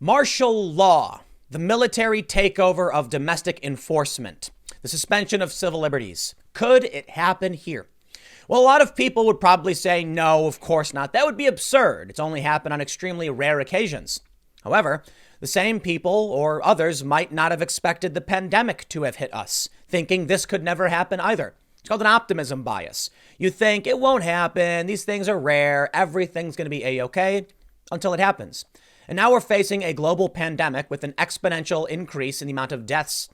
Martial law, the military takeover of domestic enforcement, the suspension of civil liberties. Could it happen here? Well, a lot of people would probably say, no, of course not. That would be absurd. It's only happened on extremely rare occasions. However, the same people or others might not have expected the pandemic to have hit us, thinking this could never happen either. It's called an optimism bias. You think it won't happen. These things are rare. Everything's going to be A-okay until it happens. And now we're facing a global pandemic with an exponential increase in the amount of deaths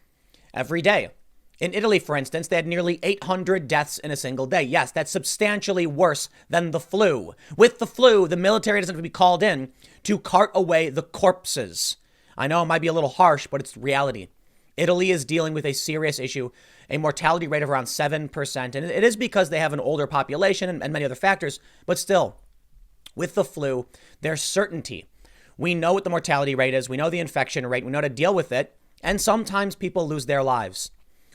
every day. In Italy, for instance, they had nearly 800 deaths in a single day. Yes, that's substantially worse than the flu. With the flu, the military doesn't have to be called in to cart away the corpses. I know it might be a little harsh, but it's reality. Italy is dealing with a serious issue, a mortality rate of around 7%. And it is because they have an older population and many other factors. But still, with the flu, there's certainty. We know what the mortality rate is. We know the infection rate. We know how to deal with it. And sometimes people lose their lives.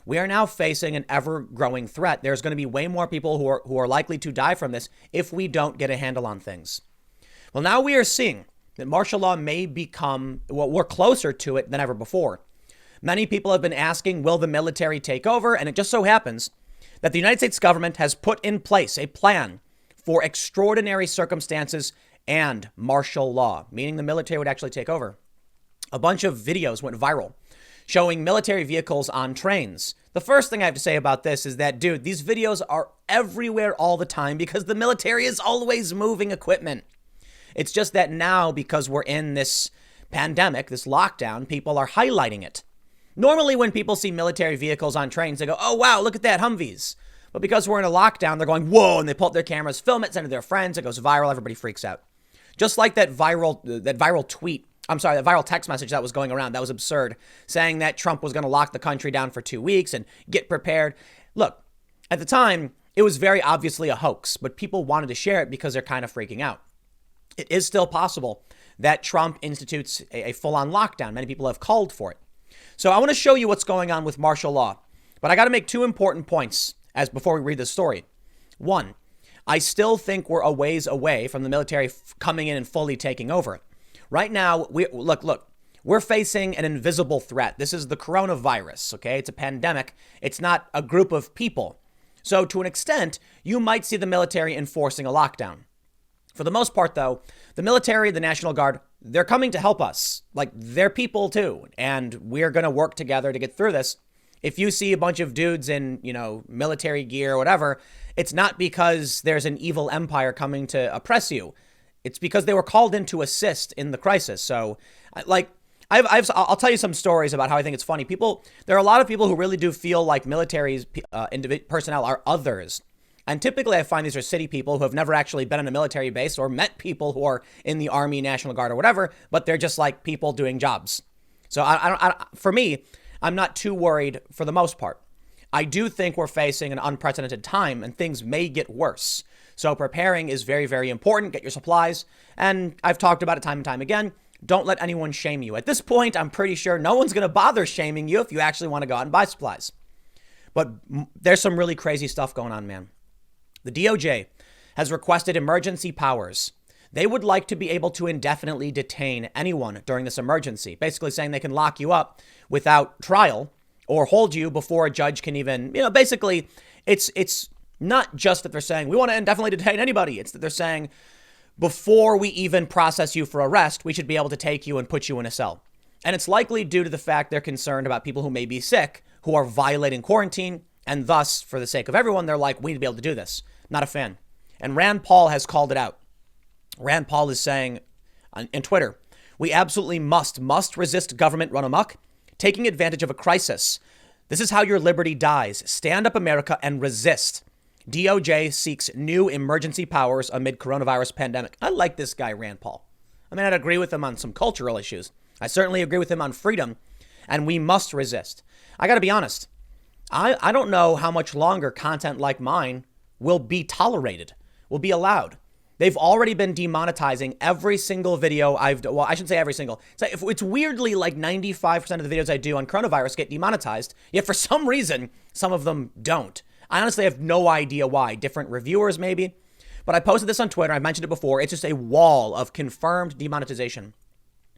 We are now facing an ever-growing threat. There's going to be way more people who are likely to die from this if we don't get a handle on things. Well, now we are seeing that martial law may become, well, we're closer to it than ever before. Many people have been asking, will the military take over? And it just so happens that the United States government has put in place a plan for extraordinary circumstances and martial law, meaning the military would actually take over. A bunch of videos went viral showing military vehicles on trains. The first thing I have to say about this is that, dude, these videos are everywhere all the time because the military is always moving equipment. It's just that now, because we're in this pandemic, this lockdown, people are highlighting it. Normally, when people see military vehicles on trains, they go, oh, wow, look at that, Humvees. But because we're in a lockdown, they're going, whoa, and they pull up their cameras, film it, send it to their friends. It goes viral. Everybody freaks out. Just like that viral text message that was going around. That was absurd, saying that Trump was going to lock the country down for 2 weeks and get prepared. Look, at the time, it was very obviously a hoax, but people wanted to share it because they're kind of freaking out. It is still possible that Trump institutes a full-on lockdown. Many people have called for it. So I want to show you what's going on with martial law, but I got to make two important points before we read this story. One, I still think we're a ways away from the military coming in and fully taking over. Right now, we're facing an invisible threat. This is the coronavirus, okay? It's a pandemic. It's not a group of people. So to an extent, you might see the military enforcing a lockdown. For the most part, though, the military, the National Guard, they're coming to help us. Like, they're people too. And we're going to work together to get through this. If you see a bunch of dudes in, military gear or whatever, it's not because there's an evil empire coming to oppress you. It's because they were called in to assist in the crisis. So, I'll tell you some stories about how I think it's funny. There are a lot of people who really do feel like military personnel are others. And typically I find these are city people who have never actually been on a military base or met people who are in the Army, National Guard or whatever, but they're just like people doing jobs. So for me, I'm not too worried for the most part. I do think we're facing an unprecedented time and things may get worse. So preparing is very, very important. Get your supplies. And I've talked about it time and time again. Don't let anyone shame you. At this point, I'm pretty sure no one's going to bother shaming you if you actually want to go out and buy supplies. But there's some really crazy stuff going on, man. The DOJ has requested emergency powers. They would like to be able to indefinitely detain anyone during this emergency, basically saying they can lock you up without trial or hold you before a judge can even, basically it's not just that they're saying we want to indefinitely detain anybody. It's that they're saying before we even process you for arrest, we should be able to take you and put you in a cell. And it's likely due to the fact they're concerned about people who may be sick, who are violating quarantine. And thus, for the sake of everyone, they're like, we need to be able to do this. Not a fan. And Rand Paul has called it out. Rand Paul is saying on Twitter, we absolutely must resist government run amok, taking advantage of a crisis. This is how your liberty dies. Stand up, America, and resist. DOJ seeks new emergency powers amid coronavirus pandemic. I like this guy, Rand Paul. I may not agree with him on some cultural issues. I certainly agree with him on freedom, and we must resist. I got to be honest. I don't know how much longer content like mine will be tolerated, will be allowed. They've already been demonetizing every single video I shouldn't say every single. It's weirdly like 95% of the videos I do on coronavirus get demonetized, yet for some reason, some of them don't. I honestly have no idea why. Different reviewers maybe. But I posted this on Twitter. I mentioned it before. It's just a wall of confirmed demonetization.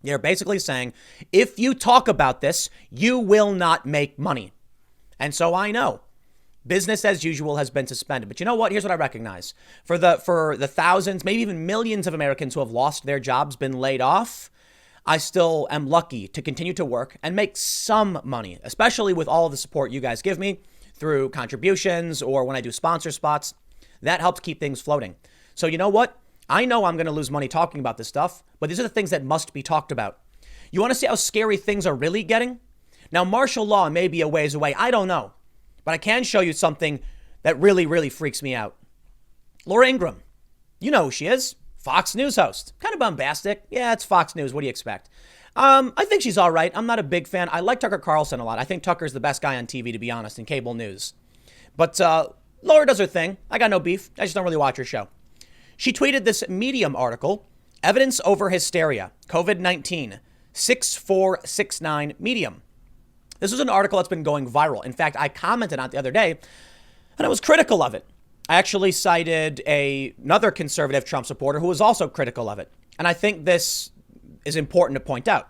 They're basically saying, if you talk about this, you will not make money. And so I know business as usual has been suspended. But you know what? Here's what I recognize. For the thousands, maybe even millions of Americans who have lost their jobs, been laid off, I still am lucky to continue to work and make some money, especially with all of the support you guys give me through contributions or when I do sponsor spots. That helps keep things floating. So you know what? I know I'm going to lose money talking about this stuff, but these are the things that must be talked about. You want to see how scary things are really getting? Now, martial law may be a ways away. I don't know. But I can show you something that really, really freaks me out. Laura Ingraham. You know who she is. Fox News host. Kind of bombastic. Yeah, it's Fox News. What do you expect? I think she's all right. I'm not a big fan. I like Tucker Carlson a lot. I think Tucker's the best guy on TV, to be honest, in cable news. But Laura does her thing. I got no beef. I just don't really watch her show. She tweeted this Medium article, Evidence Over Hysteria, COVID-19, 6469 Medium. This is an article that's been going viral. In fact, I commented on it the other day, and I was critical of it. I actually cited another conservative Trump supporter who was also critical of it. And I think this is important to point out.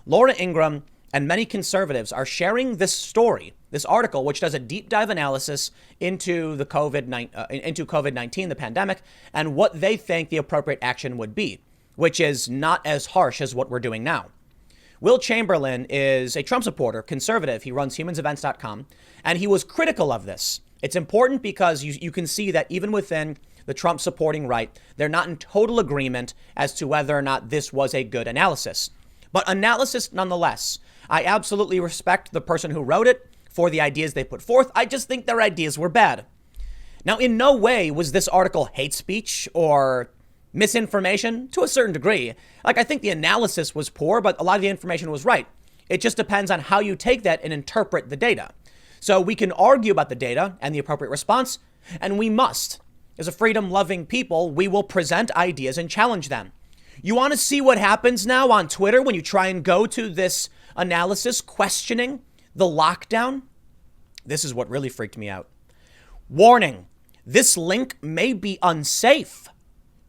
Laura Ingraham and many conservatives are sharing this story, this article, which does a deep dive analysis into the COVID-19, the pandemic, and what they think the appropriate action would be, which is not as harsh as what we're doing now. Will Chamberlain is a Trump supporter, conservative. He runs humansevents.com, and he was critical of this. It's important because you can see that even within the Trump supporting right, they're not in total agreement as to whether or not this was a good analysis. But analysis nonetheless. I absolutely respect the person who wrote it for the ideas they put forth. I just think their ideas were bad. Now, in no way was this article hate speech or misinformation. To a certain degree. Like, I think the analysis was poor, but a lot of the information was right. It just depends on how you take that and interpret the data. So we can argue about the data and the appropriate response, and we must. As a freedom-loving people, we will present ideas and challenge them. You want to see what happens now on Twitter when you try and go to this analysis questioning the lockdown? This is what really freaked me out. Warning, this link may be unsafe.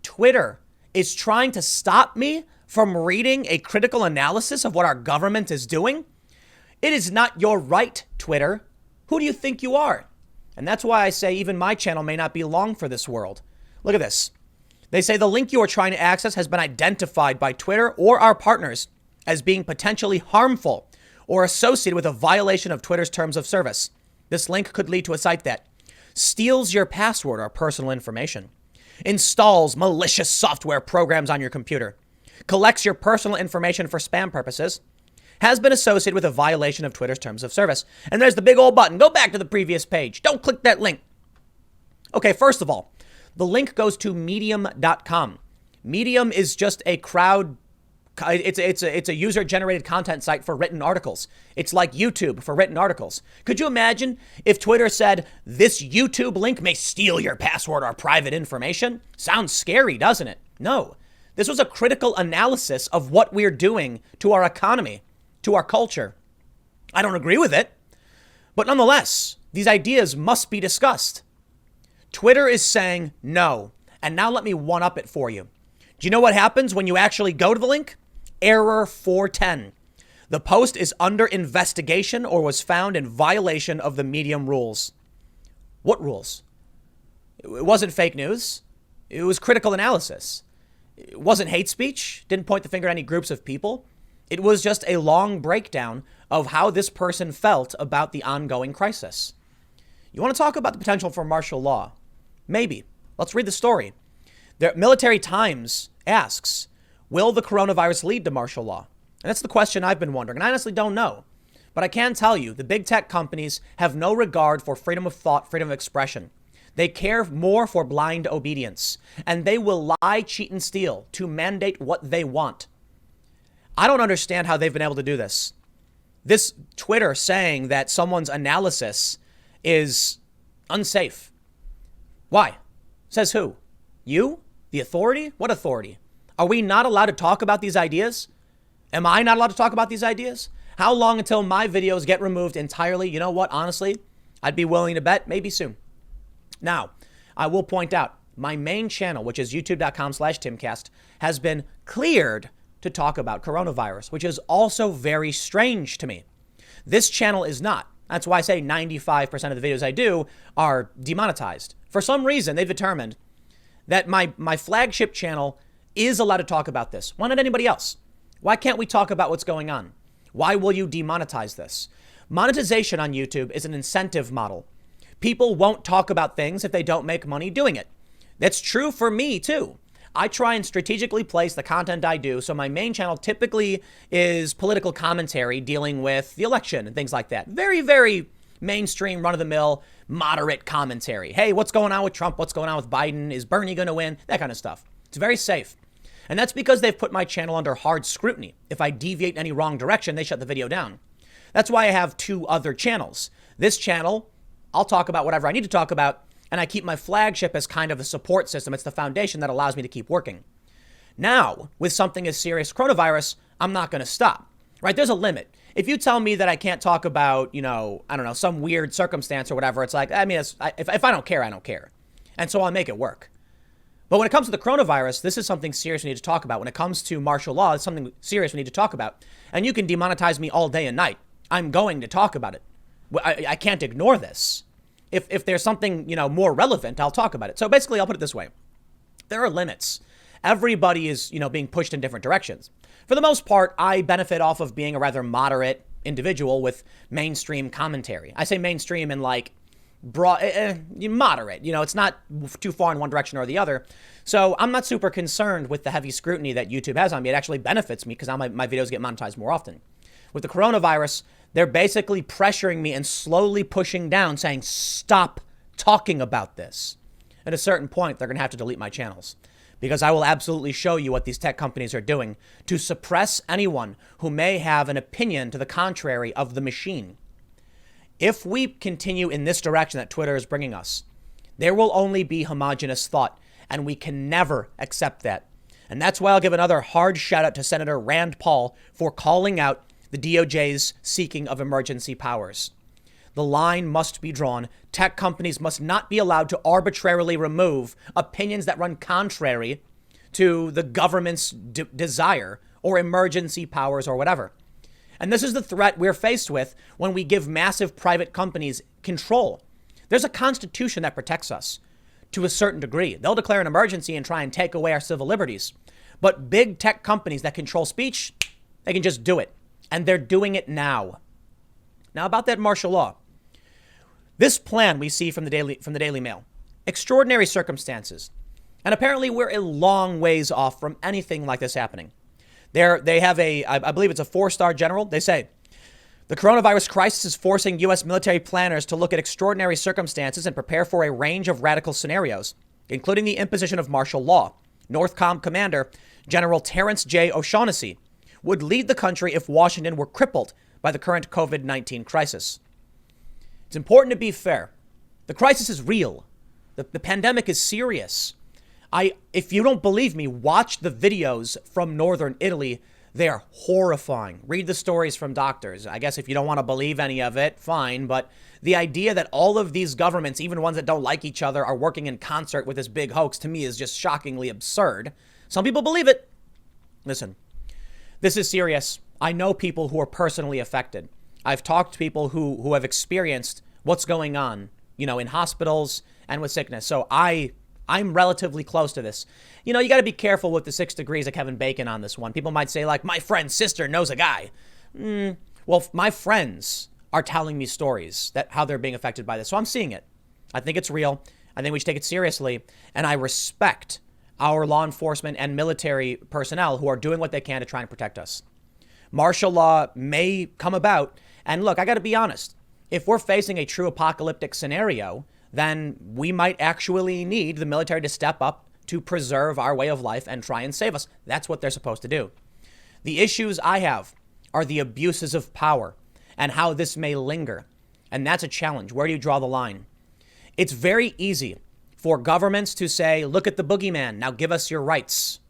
Twitter is trying to stop me from reading a critical analysis of what our government is doing. It is not your right, Twitter. Who do you think you are? And that's why I say even my channel may not be long for this world. Look at this. They say the link you are trying to access has been identified by Twitter or our partners as being potentially harmful or associated with a violation of Twitter's terms of service. This link could lead to a site that steals your password or personal information, installs malicious software programs on your computer, collects your personal information for spam purposes, has been associated with a violation of Twitter's terms of service. And there's the big old button. Go back to the previous page. Don't click that link. Okay, first of all, the link goes to medium.com. Medium is just a it's a user-generated content site for written articles. It's like YouTube for written articles. Could you imagine if Twitter said, this YouTube link may steal your password or private information? Sounds scary, doesn't it? No. This was a critical analysis of what we're doing to our economy, to our culture. I don't agree with it, but nonetheless, these ideas must be discussed. Twitter is saying no. And now let me one-up it for you. Do you know what happens when you actually go to the link? Error 410. The post is under investigation or was found in violation of the Medium rules. What rules? It wasn't fake news. It was critical analysis. It wasn't hate speech. Didn't point the finger at any groups of people. It was just a long breakdown of how this person felt about the ongoing crisis. You want to talk about the potential for martial law? Maybe. Let's read the story. The Military Times asks, will the coronavirus lead to martial law? And that's the question I've been wondering. And I honestly don't know. But I can tell you the big tech companies have no regard for freedom of thought, freedom of expression. They care more for blind obedience. And they will lie, cheat, and steal to mandate what they want. I don't understand how they've been able to do this. This Twitter saying that someone's analysis is unsafe. Why? Says who? You? The authority? What authority? Are we not allowed to talk about these ideas? Am I not allowed to talk about these ideas? How long until my videos get removed entirely? You know what? Honestly, I'd be willing to bet maybe soon. Now, I will point out my main channel, which is youtube.com/Timcast, has been cleared to talk about coronavirus, which is also very strange to me. This channel is not. That's why I say 95% of the videos I do are demonetized. For some reason, they've determined that my flagship channel is allowed to talk about this. Why not anybody else? Why can't we talk about what's going on? Why will you demonetize this? Monetization on YouTube is an incentive model. People won't talk about things if they don't make money doing it. That's true for me too. I try and strategically place the content I do. So my main channel typically is political commentary dealing with the election and things like that. Very, very mainstream, run-of-the-mill, moderate commentary. Hey, what's going on with Trump? What's going on with Biden? Is Bernie going to win? That kind of stuff. It's very safe. And that's because they've put my channel under hard scrutiny. If I deviate in any wrong direction, they shut the video down. That's why I have two other channels. This channel, I'll talk about whatever I need to talk about, and I keep my flagship as kind of a support system. It's the foundation that allows me to keep working. Now, with something as serious as coronavirus, I'm not going to stop, right? There's a limit. If you tell me that I can't talk about, I don't know, some weird circumstance or whatever, it's like, I mean, if I don't care, I don't care. And so I'll make it work. But when it comes to the coronavirus, this is something serious we need to talk about. When it comes to martial law, it's something serious we need to talk about. And you can demonetize me all day and night. I'm going to talk about it. I can't ignore this. If there's something, more relevant, I'll talk about it. So basically, I'll put it this way. There are limits. Everybody is, being pushed in different directions. For the most part, I benefit off of being a rather moderate individual with mainstream commentary. I say mainstream in like broad, moderate. It's not too far in one direction or the other. So I'm not super concerned with the heavy scrutiny that YouTube has on me. It actually benefits me because my videos get monetized more often. With the coronavirus, they're basically pressuring me and slowly pushing down, saying, stop talking about this. At a certain point, they're going to have to delete my channels because I will absolutely show you what these tech companies are doing to suppress anyone who may have an opinion to the contrary of the machine. If we continue in this direction that Twitter is bringing us, there will only be homogenous thought, and we can never accept that. And that's why I'll give another hard shout out to Senator Rand Paul for calling out the DOJ's seeking of emergency powers. The line must be drawn. Tech companies must not be allowed to arbitrarily remove opinions that run contrary to the government's desire or emergency powers or whatever. And this is the threat we're faced with when we give massive private companies control. There's a constitution that protects us to a certain degree. They'll declare an emergency and try and take away our civil liberties. But big tech companies that control speech, they can just do it. And they're doing it now. Now about that martial law. This plan we see from the Daily Mail. Extraordinary circumstances. And apparently we're a long ways off from anything like this happening. They have I believe it's a 4-star general. They say, the coronavirus crisis is forcing U.S. military planners to look at extraordinary circumstances and prepare for a range of radical scenarios, including the imposition of martial law. Northcom Commander General Terrence J. O'Shaughnessy would lead the country if Washington were crippled by the current COVID-19 crisis. It's important to be fair. The crisis is real. The pandemic is serious. If you don't believe me, watch the videos from northern Italy. They are horrifying. Read the stories from doctors. I guess if you don't want to believe any of it, fine. But the idea that all of these governments, even ones that don't like each other, are working in concert with this big hoax, to me is just shockingly absurd. Some people believe it. Listen. This is serious. I know people who are personally affected. I've talked to people who have experienced what's going on, in hospitals and with sickness. So I'm relatively close to this. You got to be careful with the 6 degrees of Kevin Bacon on this one. People might say like, my friend's sister knows a guy. Well, my friends are telling me stories that how they're being affected by this. So I'm seeing it. I think it's real. I think we should take it seriously. And I respect our law enforcement and military personnel who are doing what they can to try and protect us. Martial law may come about. And look, I got to be honest. If we're facing a true apocalyptic scenario, then we might actually need the military to step up to preserve our way of life and try and save us. That's what they're supposed to do. The issues I have are the abuses of power and how this may linger. And that's a challenge. Where do you draw the line? It's very easy for governments to say, look at the boogeyman, now give us your rights.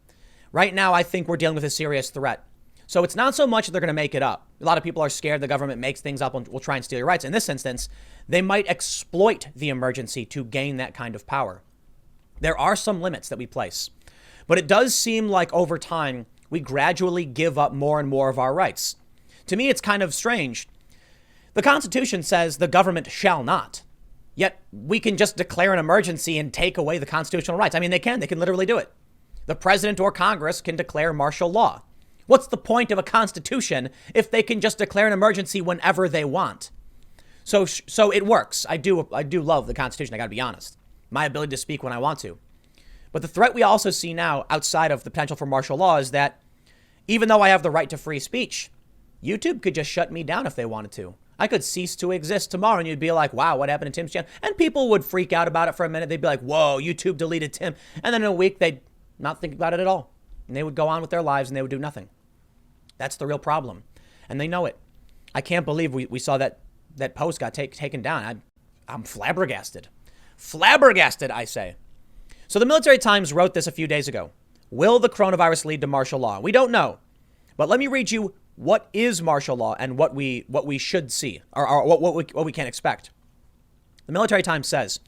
Right now, I think we're dealing with a serious threat. So it's not so much that they're going to make it up. A lot of people are scared the government makes things up and will try and steal your rights. In this instance, they might exploit the emergency to gain that kind of power. There are some limits that we place. But it does seem like over time, we gradually give up more and more of our rights. To me, it's kind of strange. The Constitution says the government shall not. Yet we can just declare an emergency and take away the constitutional rights. I mean, they can literally do it. The president or Congress can declare martial law. What's the point of a constitution if they can just declare an emergency whenever they want? So it works. I do love the Constitution. I got to be honest. My ability to speak when I want to. But the threat we also see now outside of the potential for martial law is that even though I have the right to free speech, YouTube could just shut me down if they wanted to. I could cease to exist tomorrow and you'd be like, wow, what happened to Tim's channel? And people would freak out about it for a minute. They'd be like, whoa, YouTube deleted Tim. And then in a week, they'd not think about it at all. And they would go on with their lives and they would do nothing. That's the real problem. And they know it. I can't believe we saw that post got taken down. I'm flabbergasted. Flabbergasted, I say. So the Military Times wrote this a few days ago. Will the coronavirus lead to martial law? We don't know. But let me read you what is martial law and what we should see or what we can expect. The Military Times says,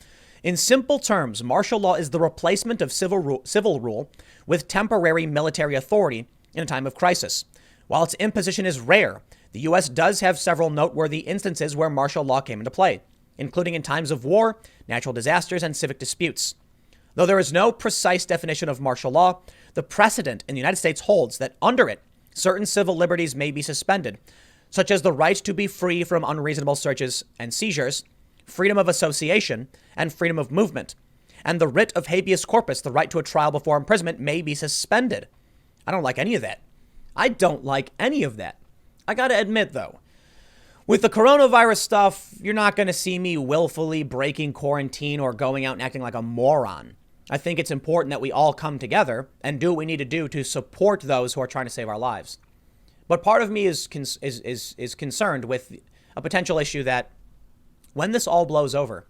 in simple terms, martial law is the replacement of civil rule with temporary military authority in a time of crisis. While its imposition is rare, the U.S. does have several noteworthy instances where martial law came into play, including in times of war, natural disasters, and civic disputes. Though there is no precise definition of martial law, the precedent in the United States holds that under it, certain civil liberties may be suspended, such as the right to be free from unreasonable searches and seizures, freedom of association, and freedom of movement. And the writ of habeas corpus, the right to a trial before imprisonment, may be suspended. I don't like any of that. I don't like any of that. I got to admit, though, with the coronavirus stuff, you're not going to see me willfully breaking quarantine or going out and acting like a moron. I think it's important that we all come together and do what we need to do to support those who are trying to save our lives. But part of me is concerned with a potential issue that when this all blows over,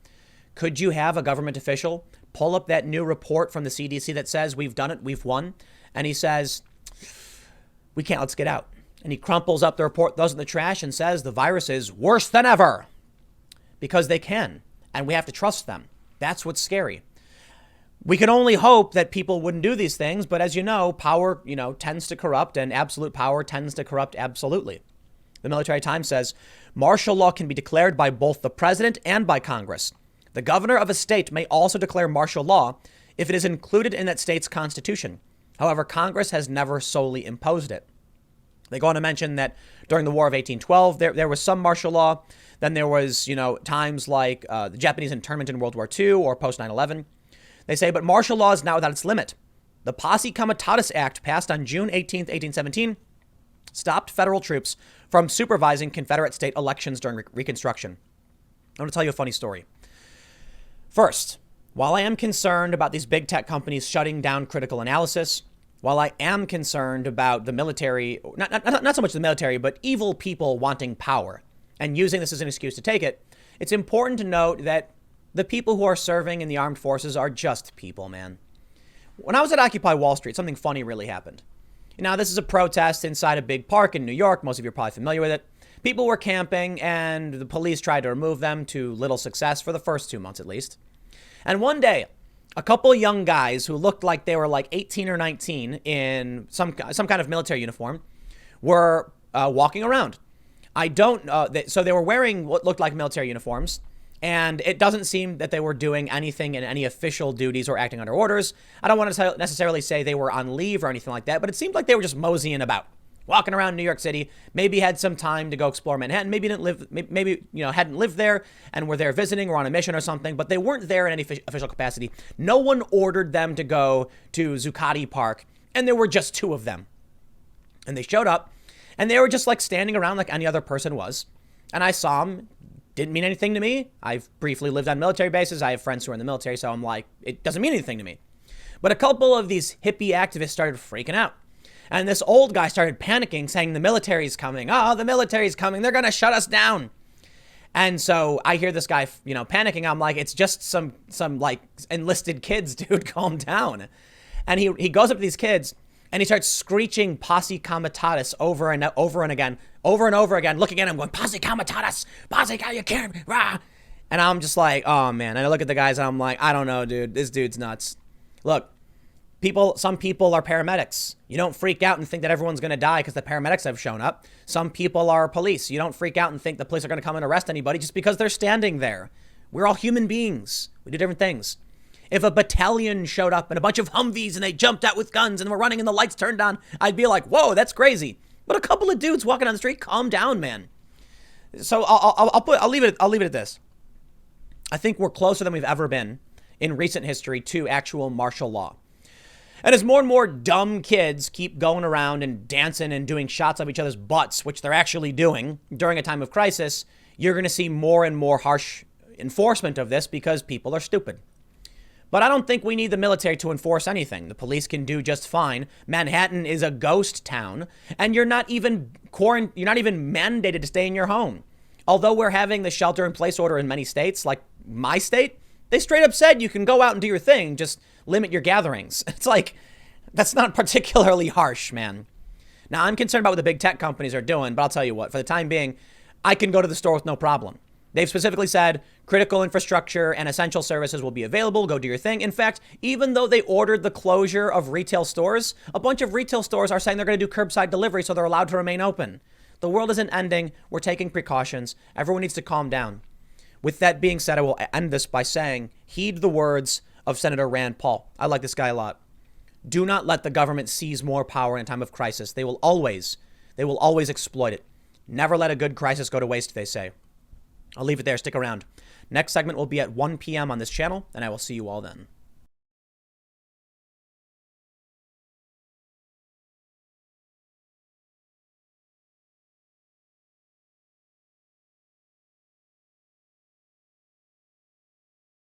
could you have a government official pull up that new report from the CDC that says we've done it, we've won, and he says, we can't, let's get out. And he crumples up the report, throws it in the trash, and says the virus is worse than ever. Because they can, and we have to trust them. That's what's scary. We can only hope that people wouldn't do these things, but as you know, power, tends to corrupt, and absolute power tends to corrupt absolutely. The Military Times says, martial law can be declared by both the president and by Congress. The governor of a state may also declare martial law if it is included in that state's constitution. However, Congress has never solely imposed it. They go on to mention that during the War of 1812, there was some martial law. Then there was, times like the Japanese internment in World War II or post 9/11. They say, but martial law is not without its limit. The Posse Comitatus Act, passed on June 18th, 1817, stopped federal troops from supervising Confederate state elections during Reconstruction. I want to tell you a funny story. First, while I am concerned about these big tech companies shutting down critical analysis, while I am concerned about the military, not so much the military, but evil people wanting power and using this as an excuse to take it, it's important to note that the people who are serving in the armed forces are just people, man. When I was at Occupy Wall Street, something funny really happened. Now, this is a protest inside a big park in New York. Most of you are probably familiar with it. People were camping and the police tried to remove them, to little success for the first 2 months at least. And one day, a couple of young guys who looked like they were like 18 or 19 in some kind of military uniform were walking around. So they were wearing what looked like military uniforms. And it doesn't seem that they were doing anything in any official duties or acting under orders. I don't want to necessarily say they were on leave or anything like that, but it seemed like they were just moseying about, walking around New York City, maybe had some time to go explore Manhattan, maybe hadn't lived there and were there visiting or on a mission or something, but they weren't there in any official capacity. No one ordered them to go to Zuccotti Park, and there were just two of them. And they showed up, and they were just like standing around like any other person was. And I saw them. Didn't mean anything to me. I've briefly lived on military bases. I have friends who are in the military, so I'm like, it doesn't mean anything to me. But a couple of these hippie activists started freaking out. And this old guy started panicking, saying the military's coming. Oh, the military's coming. They're going to shut us down. And so I hear this guy, panicking. I'm like, it's just some like enlisted kids, dude, calm down. And he goes up to these kids and he starts screeching Posse Comitatus over and over again, looking at him going, Posse Comitatus, Posse, you can't, rah. And I'm just like, oh man. And I look at the guys and I'm like, I don't know, dude, this dude's nuts. Look, Some people are paramedics. You don't freak out and think that everyone's going to die because the paramedics have shown up. Some people are police. You don't freak out and think the police are going to come and arrest anybody just because they're standing there. We're all human beings. We do different things. If a battalion showed up and a bunch of Humvees and they jumped out with guns and were running and the lights turned on, I'd be like, whoa, that's crazy. But a couple of dudes walking down the street, calm down, man. So I'll leave it at this. I think we're closer than we've ever been in recent history to actual martial law. And as more and more dumb kids keep going around and dancing and doing shots of each other's butts, which they're actually doing during a time of crisis, you're going to see more and more harsh enforcement of this because people are stupid. But I don't think we need the military to enforce anything. The police can do just fine. Manhattan is a ghost town, and you're not even mandated to stay in your home. Although we're having the shelter-in-place order in many states, like my state, they straight up said you can go out and do your thing, just limit your gatherings. It's like, that's not particularly harsh, man. Now, I'm concerned about what the big tech companies are doing, but I'll tell you what, for the time being, I can go to the store with no problem. They've specifically said critical infrastructure and essential services will be available. Go do your thing. In fact, even though they ordered the closure of retail stores, a bunch of retail stores are saying they're going to do curbside delivery, so they're allowed to remain open. The world isn't ending. We're taking precautions. Everyone needs to calm down. With that being said, I will end this by saying, heed the words of Senator Rand Paul. I like this guy a lot. Do not let the government seize more power in a time of crisis. They will always exploit it. Never let a good crisis go to waste, they say. I'll leave it there. Stick around. Next segment will be at 1 p.m. on this channel, and I will see you all then.